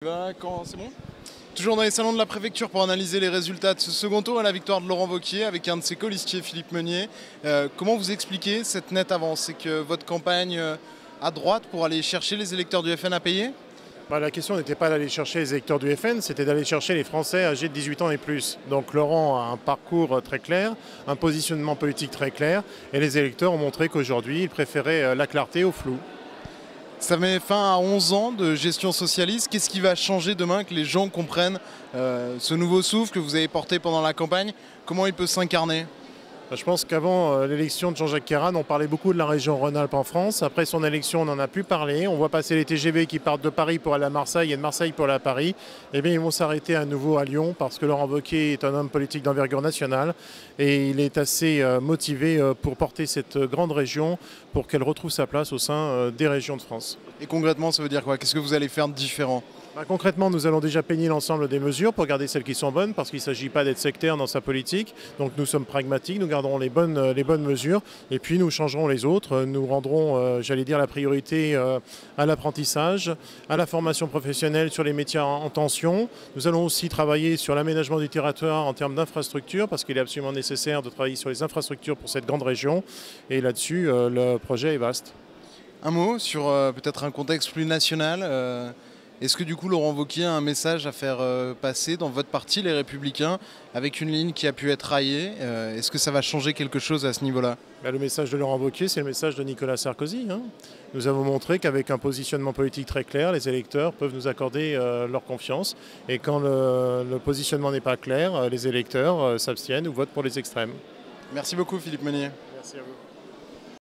Quand c'est bon? Toujours dans les salons de la préfecture pour analyser les résultats de ce second tour et la victoire de Laurent Wauquiez avec un de ses colistiers, Philippe Meunier. Comment vous expliquez cette nette avance? C'est que votre campagne à droite pour aller chercher les électeurs du FN a payé? La question n'était pas d'aller chercher les électeurs du FN, c'était d'aller chercher les Français âgés de 18 ans et plus. Donc Laurent a un parcours très clair, un positionnement politique très clair, et les électeurs ont montré qu'aujourd'hui, ils préféraient la clarté au flou. Ça met fin à 11 ans de gestion socialiste. Qu'est-ce qui va changer demain que les gens comprennent ce nouveau souffle que vous avez porté pendant la campagne? Comment il peut s'incarner? Je pense qu'avant l'élection de Jean-Jacques Keran, on parlait beaucoup de la région Rhône-Alpes en France. Après son élection, on n'en a plus parlé. On voit passer les TGV qui partent de Paris pour aller à Marseille et de Marseille pour aller à Paris. Eh bien, ils vont s'arrêter à nouveau à Lyon parce que Laurent Wauquiez est un homme politique d'envergure nationale et il est assez motivé pour porter cette grande région pour qu'elle retrouve sa place au sein des régions de France. Et concrètement, ça veut dire quoi? Qu'est-ce que vous allez faire de différent? Concrètement, nous allons déjà peigner l'ensemble des mesures pour garder celles qui sont bonnes, parce qu'il ne s'agit pas d'être sectaire dans sa politique. Donc nous sommes pragmatiques, nous garderons les bonnes mesures, et puis nous changerons les autres. Nous rendrons, j'allais dire, la priorité à l'apprentissage, à la formation professionnelle sur les métiers en tension. Nous allons aussi travailler sur l'aménagement du territoire en termes d'infrastructures, parce qu'il est absolument nécessaire de travailler sur les infrastructures pour cette grande région. Et là-dessus, le projet est vaste. Un mot sur peut-être un contexte plus national. Est-ce que du coup Laurent Wauquiez a un message à faire passer dans votre parti, les Républicains, avec une ligne qui a pu être raillée? Est-ce que ça va changer quelque chose à ce niveau-là? Le message de Laurent Wauquiez, c'est le message de Nicolas Sarkozy. Nous avons montré qu'avec un positionnement politique très clair, les électeurs peuvent nous accorder leur confiance. Et quand le positionnement n'est pas clair, les électeurs s'abstiennent ou votent pour les extrêmes. Merci beaucoup Philippe Meunier. Merci à vous.